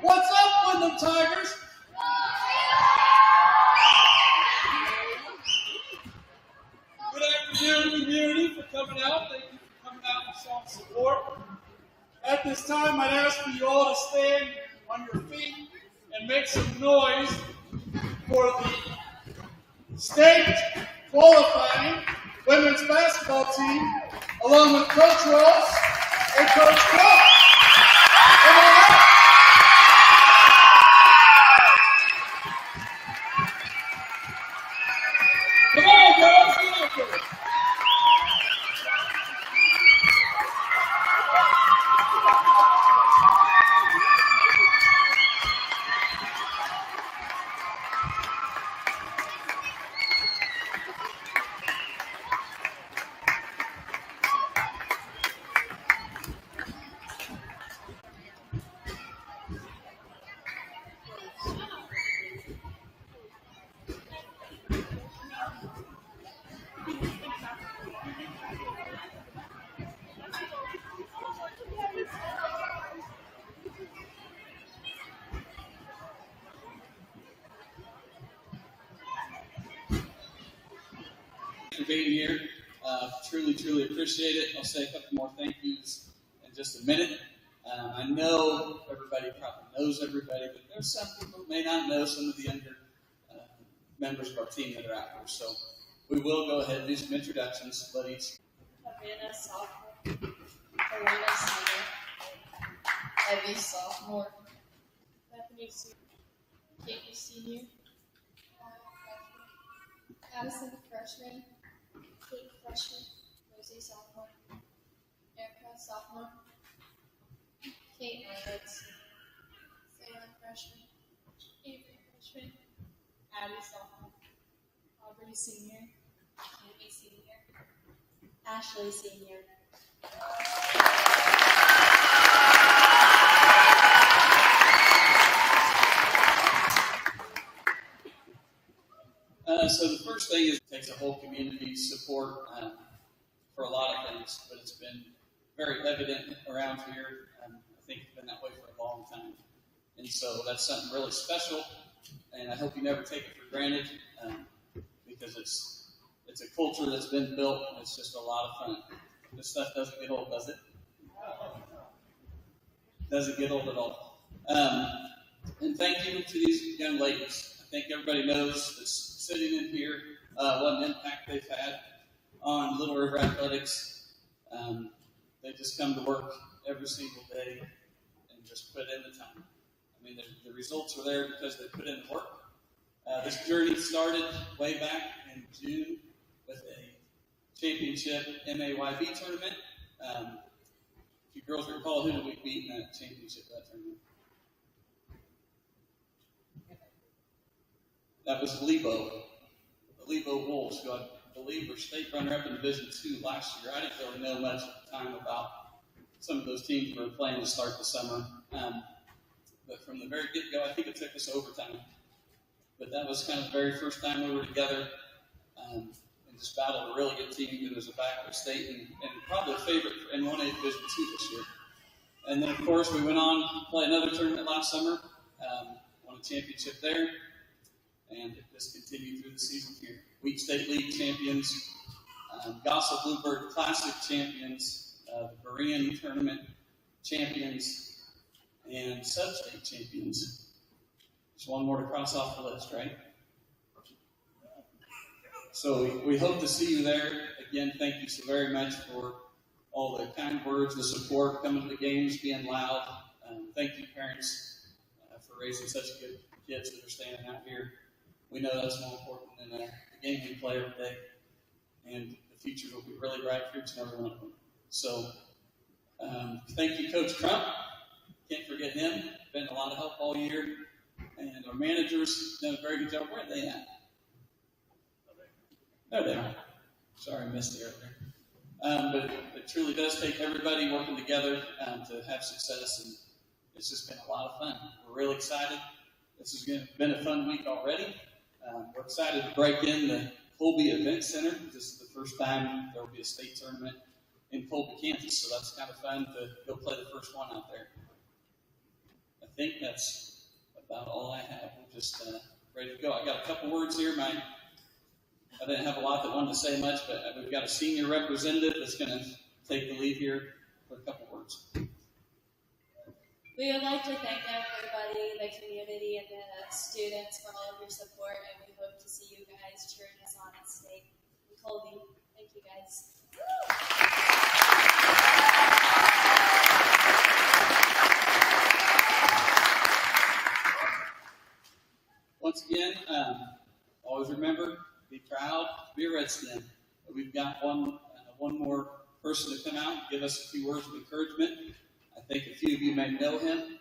What's up, Wyndham Tigers? Good afternoon, community, for coming out. Thank you for coming out and showing support. At this time, I'd ask for you all to stand on your feet and make some noise for the state qualifying women's basketball team, along with Coach Ross and Coach Cook. Come on up. Come on, girls. Get up here. For being here. Truly appreciate it. I'll say a couple more thank yous in just a minute. I know everybody probably knows everybody, but there's some people who may not know some of the younger members of our team that are out there. So we will go ahead and do some introductions. Let each. Havana, sophomore. Helena, senior. Evie, sophomore. Bethany, senior. Katie, senior. Addison, freshman. Kate, freshman. Rosie, sophomore. Erica, sophomore. Kate, Alex. Sarah, freshman. Avery, freshman. Addie, sophomore. Aubrey, senior. Amy, senior. Ashley, senior. So the first thing is it takes a whole community support for a lot of things, but it's been very evident around here. I think it's been that way for a long time. And so that's something really special, and I hope you never take it for granted because it's a culture that's been built, and it's just a lot of fun. This stuff doesn't get old, does it? Doesn't get old at all. And thank you to these young ladies. I think everybody knows that sitting in here what an impact they've had on Little River Athletics. They just come to work every single day and just put in the time. I mean, the results are there because they put in the work. This journey started way back in June with a championship MAYB tournament. If you girls recall, who did we beat in that championship, that tournament? That was Lebo. The Lebo Wolves, who I believe were state runner-up in Division II last year. I didn't really know much at the time about some of those teams we were playing to start the summer. But from the very get-go, I think it took us overtime. But that was kind of the very first time we were together and just battled a really good team who was a backward state and probably a favorite in 1A Division II this year. And then, of course, we went on to play another tournament last summer, won a championship there. And it just continued through the season here. Wheat State League champions, Gossel Bluebird Classic champions, the Berean Tournament champions, and sub-state champions. Just one more to cross off the list, right? So we hope to see you there. Again, thank you so very much for all the kind words, the support, coming to the games, being loud. Thank you, parents, for raising such good kids that are standing out here. We know that's more important than the game we play every day. And the future will be really bright for each and every one of them. So, thank you, Coach Crump. Can't forget him. Been a lot of help all year. And our managers done a very good job. Where are they at? There they are. Sorry, I missed it earlier. But it truly does take everybody working together to have success. And it's just been a lot of fun. We're really excited. This has been a fun week already. We're excited to break in the Colby Event Center. This is the first time there will be a state tournament in Colby, Kansas, so that's kind of fun to go play the first one out there. I think that's about all I have. We're just ready to go. I got a couple words here. I didn't have a lot that wanted to say much, but we've got a senior representative that's going to take the lead here for a couple words. We would like to thank everybody, the community, and the students for all of your support, and we hope to see you guys cheering us on at state. Colby, thank you guys. Once again, always remember, be proud, be a Redskin. We've got one more person to come out and give us a few words of encouragement. I think a few of you may know him.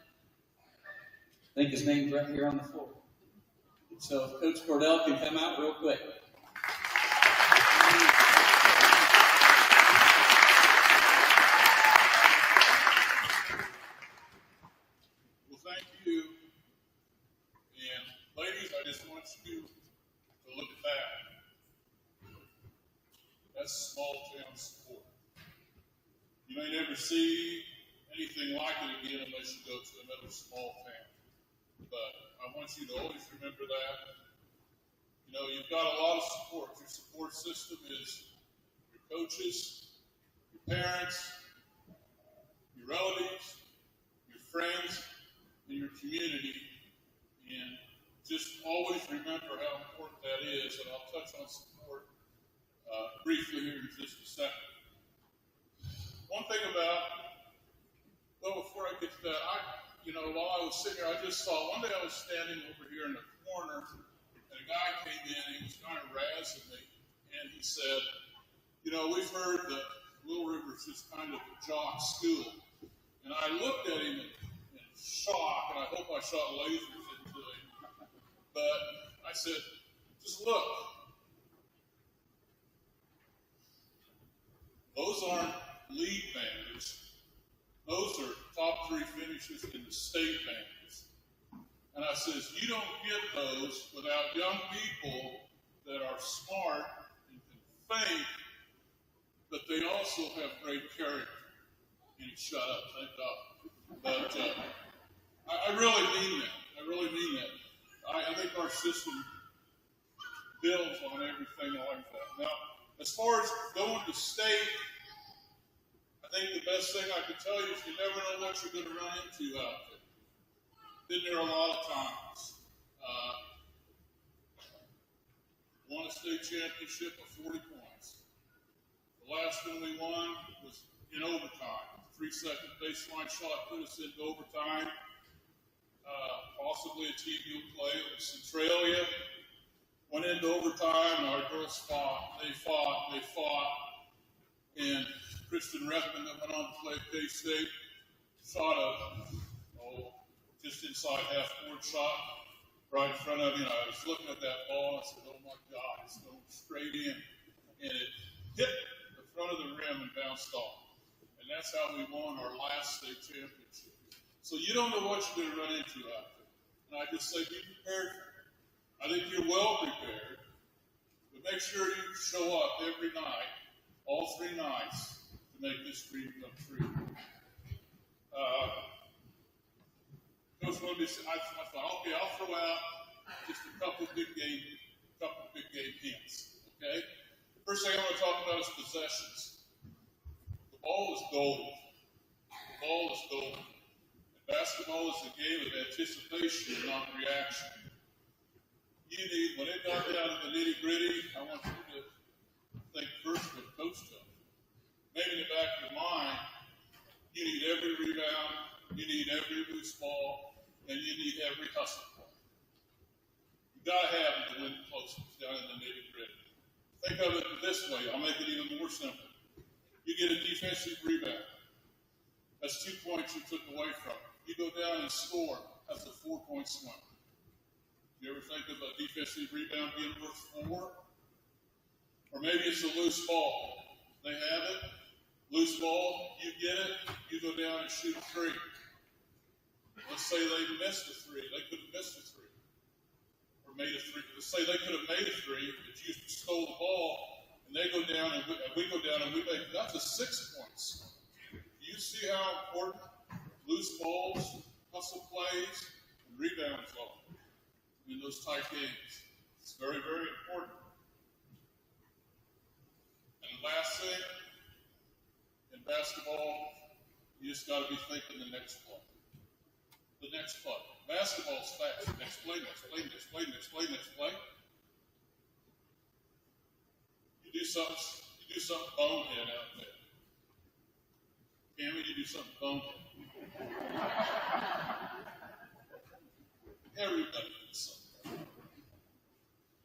I think his name's right here on the floor. So if Coach Cordell can come out real quick. Well, thank you. And ladies, I just want you to look at that. That's small town support. You may never see anything like it again unless you go to another small town. But I want you to always remember that. You know, you've got a lot of support. Your support system is your coaches, your parents, your relatives, your friends, and your community. And just always remember how important that is. And I'll touch on support briefly here in just a second. One thing before I get to that, while I was sitting here, I just saw, one day I was standing over here in the corner, and a guy came in, and he was kind of razzing me, and he said, we've heard that Little River's just kind of a jock school. And I looked at him in shock, and I hope I shot lasers into him. But I said, just look. Those aren't league banners. Those are top 3 finishes in the state banners. And I says, you don't get those without young people that are smart and can think, but they also have great character. And he shut up, thank God. But I really mean that. I really mean that. I think our system builds on everything like that. Now, as far as going to state, I think the best thing I can tell you is you never know what you're going to run into out there. Been there a lot of times. Won a state championship of 40 points. The last one we won was in overtime. 3-second baseline shot put us into overtime. Possibly a team you'll play with Centralia. Went into overtime, and our girls fought. They fought. And Kristen Redmond that went on to play at K-State shot just inside half-court shot right in front of me. And I was looking at that ball, and I said, oh my God, it's going straight in. And it hit the front of the rim and bounced off. And that's how we won our last state championship. So you don't know what you're going to run into out there. And I just say be prepared for it. I think you're well prepared. But make sure you show up every night, all 3 nights, to make this dream come true. Coach Willoughby said, I thought, okay, I'll throw out just a couple big game hints. Okay? The first thing I want to talk about is possessions. The ball is golden. The ball is golden. And basketball is a game of anticipation and not reaction. When it got down to the nitty-gritty, I want you to think first what coach does. Maybe in the back of your mind, you need every rebound, you need every loose ball, and you need every hustle ball. You've got to have them to win the closeness down in the nitty-gritty. Think of it this way. I'll make it even more simple. You get a defensive rebound. That's 2 points you took away from it. You go down and score. That's a 4-point swing. You ever think of a defensive rebound being worth 4? Or maybe it's a loose ball. They have it. Loose ball, you get it. You go down and shoot a 3. Let's say they missed a 3. They could have missed a 3. Or made a 3. Let's say they could have made a 3, but you stole the ball, and they go down, and we go down, and we make, that's a 6 points. Do you see how important loose balls hustle plays, and rebounds off in those tight games. It's very, very important. And the last thing, in basketball, you just got to be thinking the next play. The next play. Basketball's fast. Next play, next play, next play, next play, next play. You do something bonehead out there. Cammy, you do something bonehead. Everybody does something.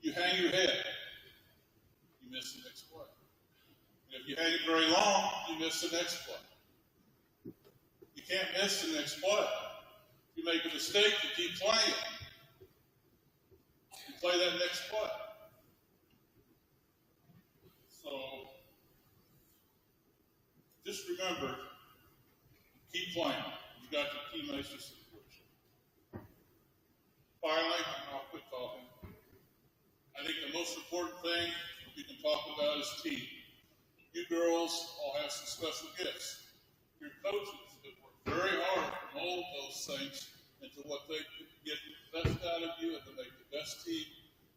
You hang your head, you miss the next play. And if you hang it very long, you miss the next play. You can't miss the next play. If you make a mistake, you keep playing. You play that next play. So, just remember, keep playing. You got your teammates to support you. Finally, I'll quit talking. I think the most important thing we can talk about is team. You girls all have some special gifts. Your coaches have worked very hard to mold those things into what they can get the best out of you and to make the best team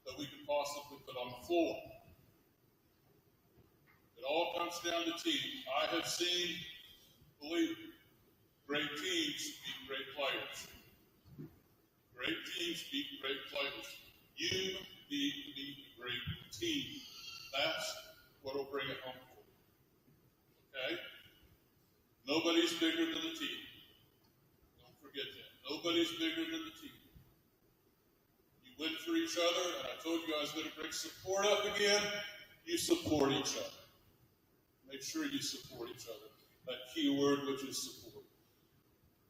that we can possibly put on the floor. It all comes down to team. I have seen, believe me, great teams beat great players. Great teams beat great players. You need to be a great team. That's what will bring it home for you. Okay? Nobody's bigger than the team. Don't forget that. Nobody's bigger than the team. You win for each other, and I told you I was going to bring support up again. You support each other. Make sure you support each other. That key word, which is support.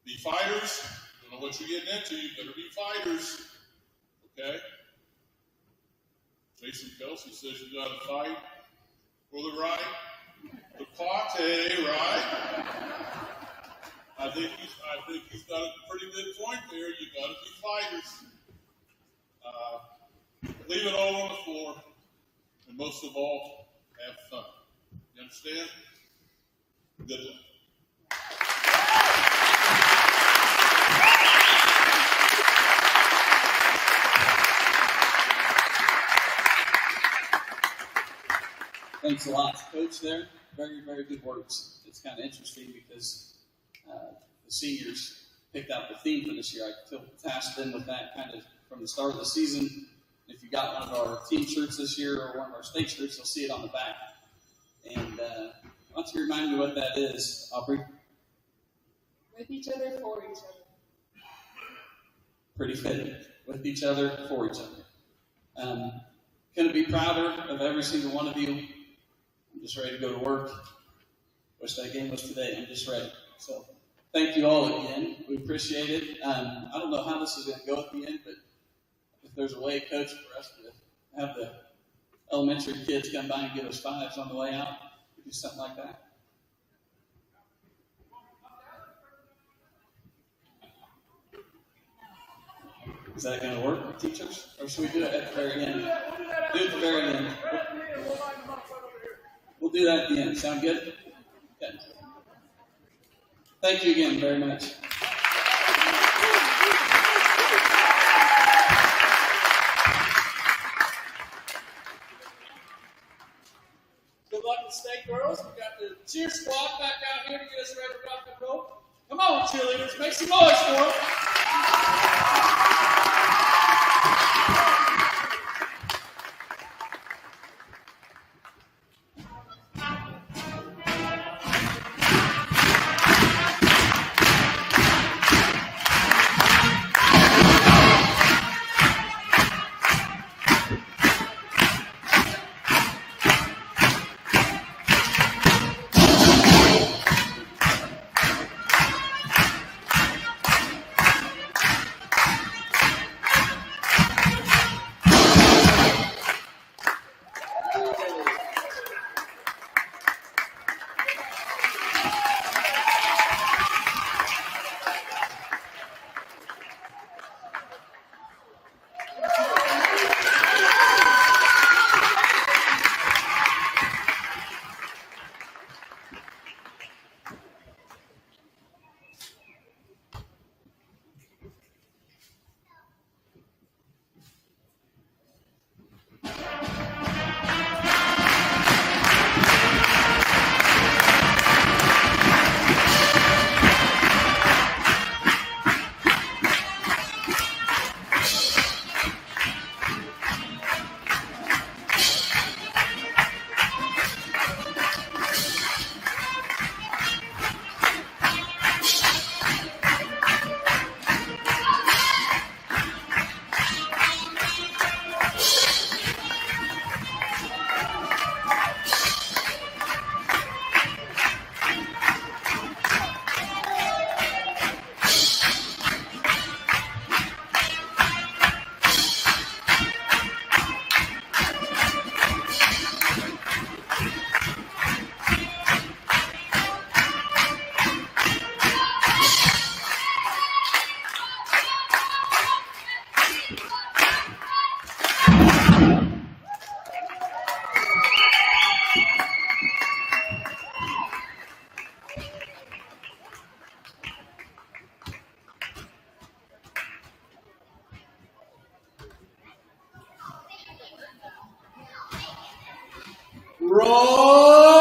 Be fighters. Don't know what you're getting into. You better be fighters. Okay? Jason Kelsey says you got to fight for the right. The party, right? I think he's got a pretty good point there. You got to be fighters. Leave it all on the floor, and most of all, have fun. You understand? Good luck. Thanks a lot, Coach, there. Very, very good words. It's kind of interesting because the seniors picked out the theme for this year. I feel tasked in with that kind of from the start of the season. If you got one of our team shirts this year or one of our state shirts, you'll see it on the back. And why don't you remind me what that is, Aubrey? With each other, for each other. Pretty fitting. With each other, for each other. Couldn't be prouder of every single one of you. I'm just ready to go to work. Wish that game was today. I'm just ready. So thank you all again. We appreciate it. I don't know how this is going to go at the end, but if there's a way, Coach, for us to have the elementary kids come by and give us fives on the way out, we do something like that. Is that going to work, teachers? Or should we do it at the very end? Do it at the very end. We'll do that at the end. Sound good? Okay. Thank you again very much. Good luck to state girls. We've got the cheer squad back out here to get us ready to rock and roll. Come on, cheerleaders. Make some noise for them. roll,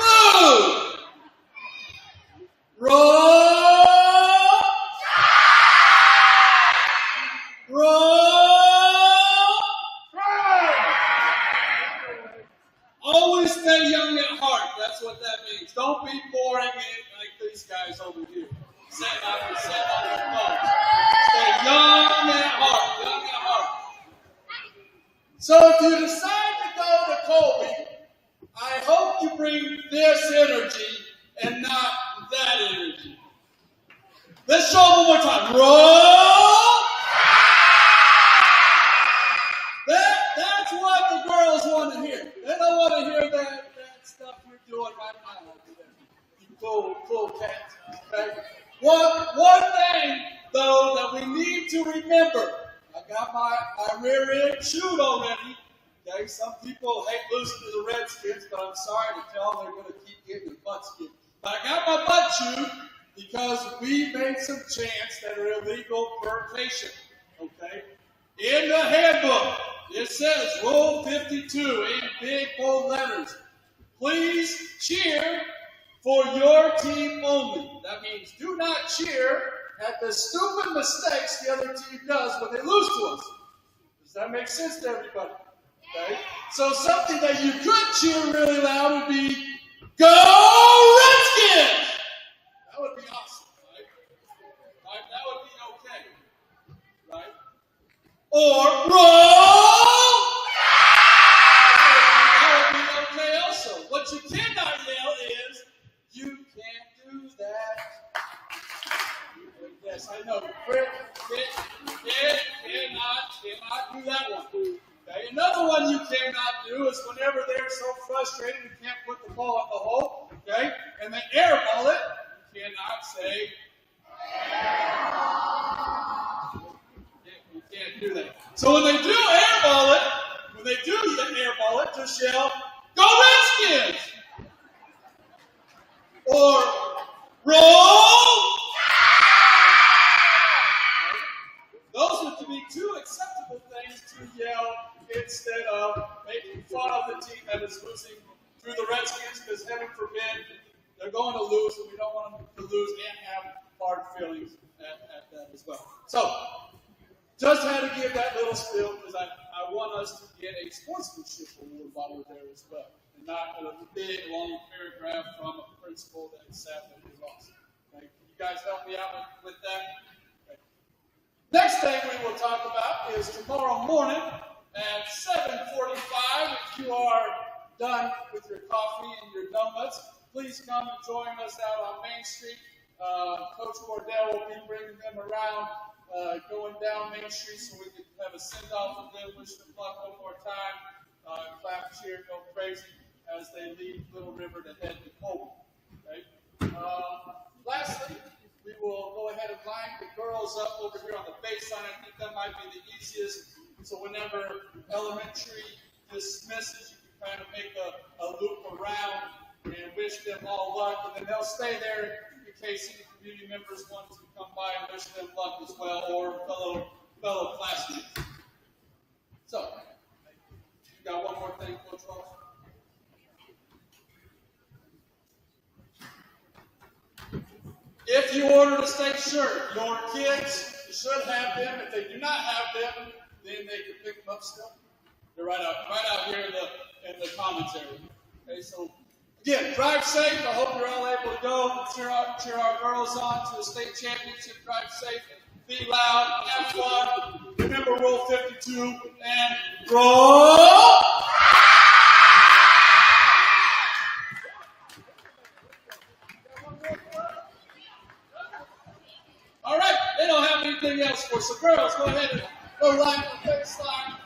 move, always stay young at heart. That's what that means. Don't be boring like these guys over here. Sitting on their phones. Stay young at heart. Young at heart. So if you decide to go to Colby, I hope you bring this energy and not that energy. Let's show them one more time. Roll. That's what the girls want to hear. They don't want to hear that stuff you're doing right now. You cool cats. Okay? One thing, though, that we need to remember. I got my rear end chewed already. Okay? Some people hate losing to the Redskins, but I'm sorry to tell them they're going to keep getting their butts kicked. But I got my butt chewed because we made some chants that are illegal per patient. Okay? In the handbook, it says Rule 52 in big bold letters. Please cheer for your team only. That means do not cheer at the stupid mistakes the other team does when they lose to us. Does that make sense to everybody? Okay? So something that you could cheer really loud would be, Go Redskins! That would be awesome, right? That would be okay, right? Or roll! That would be okay also. What you cannot yell is, you can't do that. Yes, I know. Cannot do that one. Okay? Another one you cannot do is whenever they're so frustrated you can't put the ball in the hole, okay, and they airball it, you cannot say, you can't do that. So when they do airball it, just yell, Go Redskins! Or roll! Those are to be two acceptable things to yell instead of making fun of the team that is losing through the Redskins, because heaven forbid they're going to lose, and we don't want them to lose and have hard feelings at that as well. So, just had to give that little spiel because I want us to get a sportsmanship award while we're there as well, and not a big long paragraph from a principal that sadly is lost. Okay? Can you guys help me out with that? Okay. Next thing we will talk about is tomorrow morning at 7:45. If you are done with your coffee and your donuts, please come and join us out on Main Street. Coach Wardell will be bringing them around, going down Main Street so we can have a send-off of them, wish them luck one more time, clap, cheer, go crazy as they leave Little River to head to Colby. Okay? Lastly, we will go ahead and line the girls up over here on the baseline. I think that might be the easiest. So whenever elementary dismisses, you can kind of make a loop around and wish them all luck. And then they'll stay there in case any community members want to come by and wish them luck as well, or fellow classmates. So, you got one more thing, Coach Ross? If you ordered a state shirt, your kids should have them. If they do not have them, then they can pick them up still. They're right out here in the commons area. Okay, so again, drive safe. I hope you're all able to go and cheer our girls on to the state championship. Drive safe, be loud, have fun. Remember Rule 52 and roll. All right, they don't have anything else for us. So girls, go ahead and go line the baseline.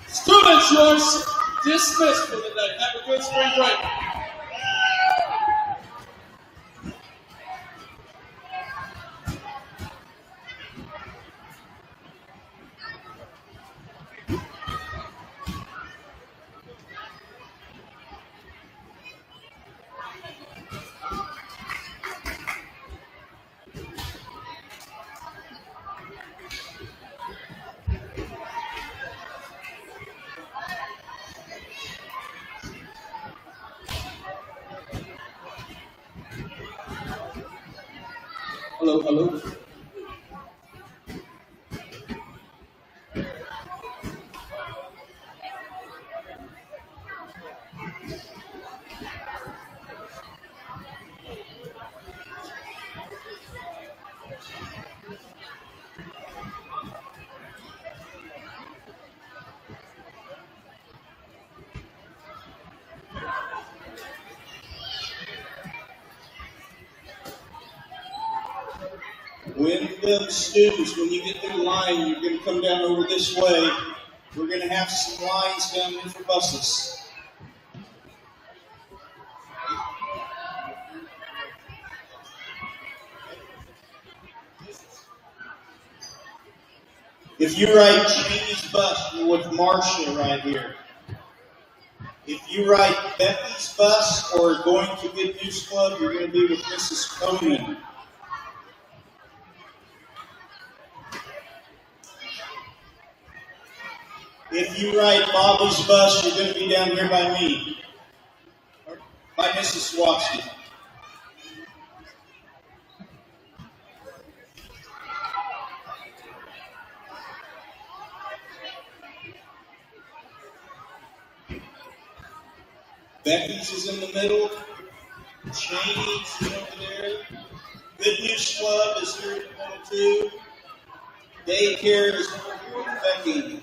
Students, you're dismissed for the day. Have a good spring break. Hello, hello. Wyndham students, when you get through the line, you're going to come down over this way. We're going to have some lines down there for buses. If you ride Cheney's bus, you're with Marcia right here. If you ride Becky's bus or going to Good News Club, you're going to be with Mrs. Conan. If you ride Bobby's bus, you're going to be down here by me, by Mrs. Swatsky. Becky's is in the middle. Cheney's is over there. Good News Club is here in the middle too. Daycare is over here with Becky.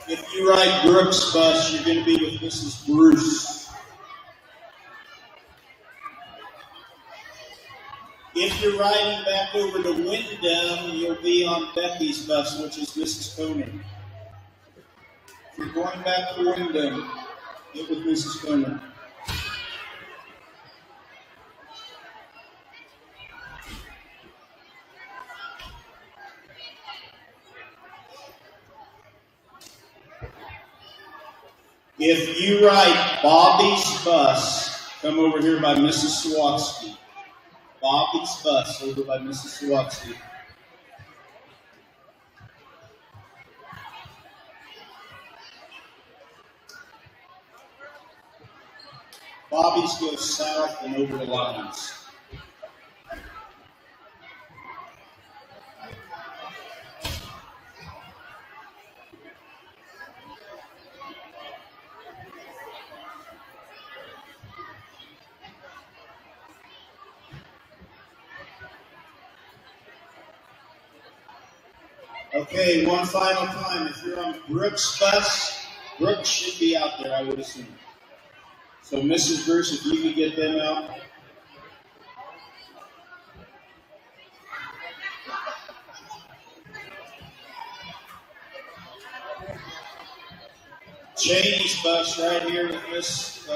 If you ride Brooks' bus, you're going to be with Mrs. Bruce. If you're riding back over to Wyndham, you'll be on Becky's bus, which is Mrs. Conan. If you're going back to Wyndham, get with Mrs. Conan. If you ride Bobby's bus, come over here by Mrs. Swatsky. Bobby's bus over by Mrs. Swatsky. Bobby's goes south and over the lines. Okay, one final time. If you're on Brooks' bus, Brooks should be out there, I would assume. So, Mrs. Bruce, if you could get them out. Cheney's bus right here with Miss